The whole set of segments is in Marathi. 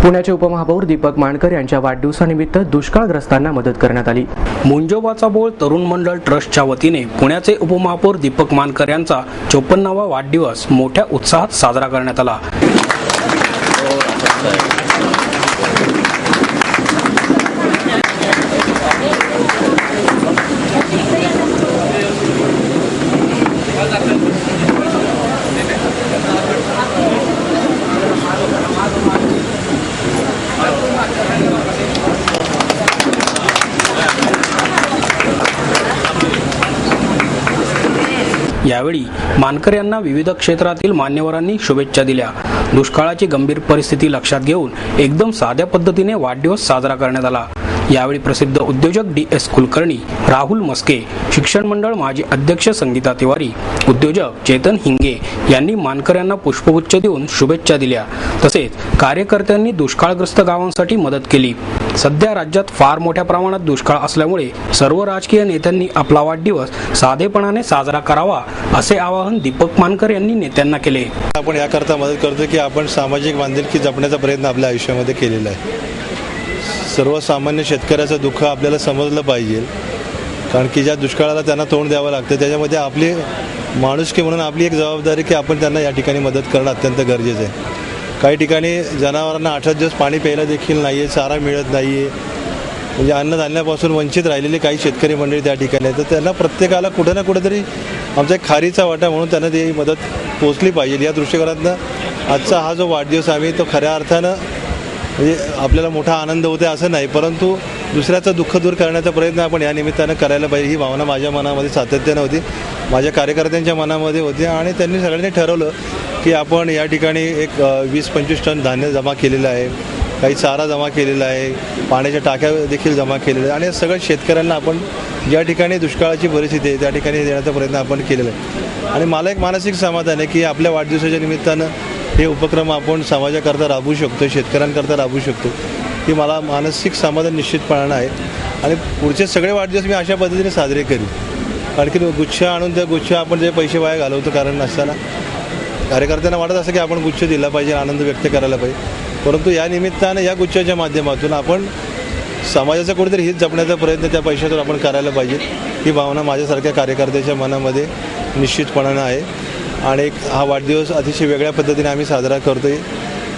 पुण्याचे उपमहापौर दीपक मानकर यांच्या वाढदिवसानिमित्त दुष्काळग्रस्तांना मदत करण्यात आली। मुंजोबाचा बोल तरुण मंडळ ट्रस्टच्या वतीने पुण्याचे उपमहापौर दीपक मानकर यांचा 54वा वाढदिवस मोठ्या उत्साहात साजरा करण्यात आला। यावेळी मानकर यांना विविध क्षेत्रातील मान्यवरांनी शुभेच्छा दिल्या। दुष्काळाची गंभीर परिस्थिती लक्षात घेऊन एकदम साध्या पद्धतीने वाढदिवस साजरा करण्यात आला। यावेळी प्रसिद्ध उद्योजक DS कुलकर्णी, राहुल मस्के, शिक्षण मंडळ माजी अध्यक्ष संगीता तिवारी, उद्योजक चेतन हिंगे यांनी मानकर यांना पुष्पगुच्छ देऊन शुभेच्छा दिल्या। तसेच कार्यकर्त्यांनी दुष्काळग्रस्त गावांसाठी मदत केली। सध्या राज्यात फार मोठ्या प्रमाणात दुष्काळ असल्यामुळे सर्व राजकीय नेत्यांनी आपला वाढदिवस साधेपणाने साजरा करावा असे आवाहन दीपक मानकर यांनी नेत्यांना केले। आपण याकरता मदत करतो की आपण सामाजिक बांधिलकी जपण्याचा प्रयत्न आपल्या आयुष्यामध्ये केलेला आहे। सर्वसामान्य शेतकऱ्याचं दुःख आपल्याला समजलं पाहिजे, कारण की ज्या दुष्काळाला त्यांना तोंड द्यावं लागतं त्याच्यामध्ये आपली माणुसकी म्हणून आपली एक जबाबदारी की आपण त्यांना या ठिकाणी मदत करणं अत्यंत गरजेचं आहे। काही ठिकाणी जनावरांना 8 दिवस पाणी प्यायला देखील नाही आहे, चारा मिळत नाही आहे, म्हणजे अन्नधान्यापासून वंचित राहिलेले काही शेतकरी मंडळी त्या ठिकाणी आहेत। तर त्यांना प्रत्येकाला कुठं ना कुठेतरी आमचा एक खारीचा वाटा म्हणून त्यांना ती मदत पोचली पाहिजे। या दृष्टिकोनातनं आजचा हा जो वाढदिवस आम्ही तो खऱ्या अर्थानं म्हणजे आपल्याला मोठा आनंद होते असं नाही, परंतु दुसऱ्याचं दुःख दूर करण्याचा प्रयत्न आपण या निमित्तानं करायला पाहिजे। ही भावना माझ्या मनामध्ये सातत्यानं होती, माझ्या कार्यकर्त्यांच्या मनामध्ये होती आणि त्यांनी सगळ्यांनी ठरवलं की आपण या ठिकाणी एक 20-25 टन धान्य जमा केलेलं आहे, काही चारा जमा केलेला आहे, पाण्याच्या टाक्या देखील जमा केलेल्या आहे आणि सगळ्या शेतकऱ्यांना आपण ज्या ठिकाणी दुष्काळाची परिस्थिती आहे त्या ठिकाणी देण्याचा प्रयत्न आपण केलेला आहे। आणि मला एक मानसिक समाधान आहे की आपल्या वाढदिवसाच्या निमित्तानं हे उपक्रम आपण समाजाकरता राबवू शकतो, शेतकऱ्यांकरता राबवू शकतो, ही मला मानसिक समाधान निश्चितपणानं आहे। आणि पुढचे सगळे वाढदिवस मी अशा पद्धतीने साजरे करीन, कारण की गुच्छ आणून त्या गुच्छ आपण जे पैसे वाया घालवतो कारण नसताना कार्यकर्त्यांना वाटत असं की आपण गुच्छ दिला पाहिजे, आनंद व्यक्त करायला पाहिजे, परंतु या निमित्तानं या गुच्छाच्या माध्यमातून आपण समाजाचं कुठेतरी हित जपण्याचा प्रयत्न त्या पैशातून आपण करायला पाहिजे। ही भावना माझ्यासारख्या कार्यकर्त्याच्या मनामध्ये निश्चितपणानं आहे आणि हा वाढदिवस अतिशय वेगळ्या पद्धतीने आम्ही साजरा करतोय।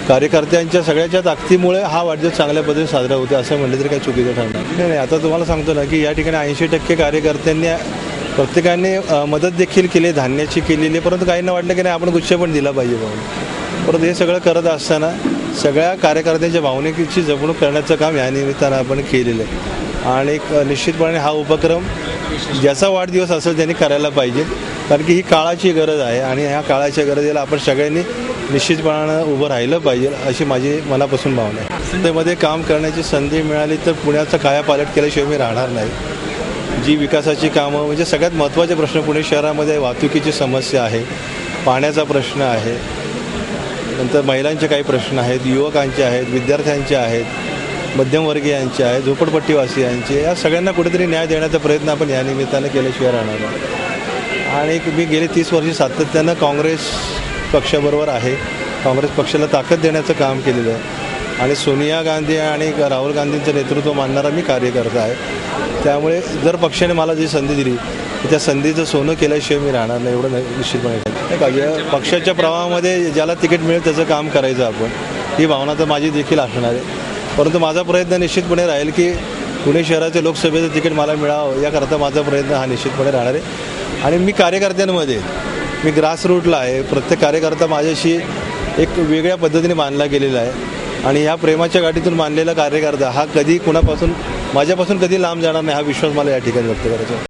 कार्यकर्त्यांच्या सगळ्याच्या ताकदीमुळे हा वाढदिवस चांगल्या पद्धतीने साजरा होतो असं म्हटलं तरी काही चुकीचं ठरणार नाही। आता तुम्हाला सांगतो ना की या ठिकाणी 80% कार्यकर्त्यांनी प्रत्येकाने मदत देखील केली, धान्याची केलेली, परंतु काहींना वाटलं की नाही आपण गुच्छ पण दिला पाहिजे म्हणून। परंतु हे सगळं करत असताना सगळ्या कार्यकर्त्यांच्या भावनिकेची जपणूक करण्याचं काम या निमित्तानं आपण केलेलं आहे आणि निश्चितपणे हा उपक्रम ज्याचा वाढदिवस असेल त्यांनी करायला पाहिजे, कारण की ही काळाची गरज आहे आणि ह्या काळाच्या गरजेला आपण सगळ्यांनी निश्चितपणानं उभं राहिलं पाहिजे अशी माझी मनापासून भावना आहे। त्यामध्ये काम करण्याची संधी मिळाली तर पुण्याचा कायापालट केल्याशिवाय मी राहणार नाही। जी विकासाची कामं म्हणजे सगळ्यात महत्त्वाचे प्रश्न पुणे शहरामध्ये वाहतुकीची समस्या आहे, पाण्याचा प्रश्न आहे, नंतर महिलांचे काही प्रश्न आहेत, युवकांचे आहेत, विद्यार्थ्यांचे आहेत, मध्यमवर्गीयांचे आहेत, झोपडपट्टीवासियांचे, या सगळ्यांना कुठेतरी न्याय देण्याचा प्रयत्न आपण या निमित्तानं केल्याशिवाय राहणार नाही। आणि मी गेली 30 वर्षे सातत्यानं काँग्रेस पक्षाबरोबर आहे, काँग्रेस पक्षाला ताकद देण्याचं काम केलेलं आहे आणि सोनिया गांधी आणि राहुल गांधींचं नेतृत्व मानणारा मी कार्यकर्ता आहे। त्यामुळे जर पक्षाने मला जी संधी दिली त्या संधीचं सोनं केल्याशिवाय मी राहणार नाही एवढं निश्चितपणे पाहिजे। पक्षाच्या प्रवाहामध्ये ज्याला तिकीट मिळेल त्याचं काम करायचं आपण, ही भावना तर माझी देखील असणार आहे, परंतु माझा प्रयत्न निश्चितपणे राहील की पुणे शहराचे लोकसभेचं तिकीट मला मिळावं याकरता माझा प्रयत्न हा निश्चितपणे राहणार आहे। आणि मी कार्यकर्त्यांमध्ये मी ग्रासरूटला आहे, प्रत्येक कार्यकर्ता माझ्याशी एक वेगळ्या पद्धतीने मानला गेलेला आहे आणि ह्या प्रेमाच्या गाठीतून मानलेला कार्यकर्ता हा कधी कुणापासून माझ्यापासून कधी लांब जाणार नाही हा विश्वास मला या ठिकाणी व्यक्त करायचा आहे।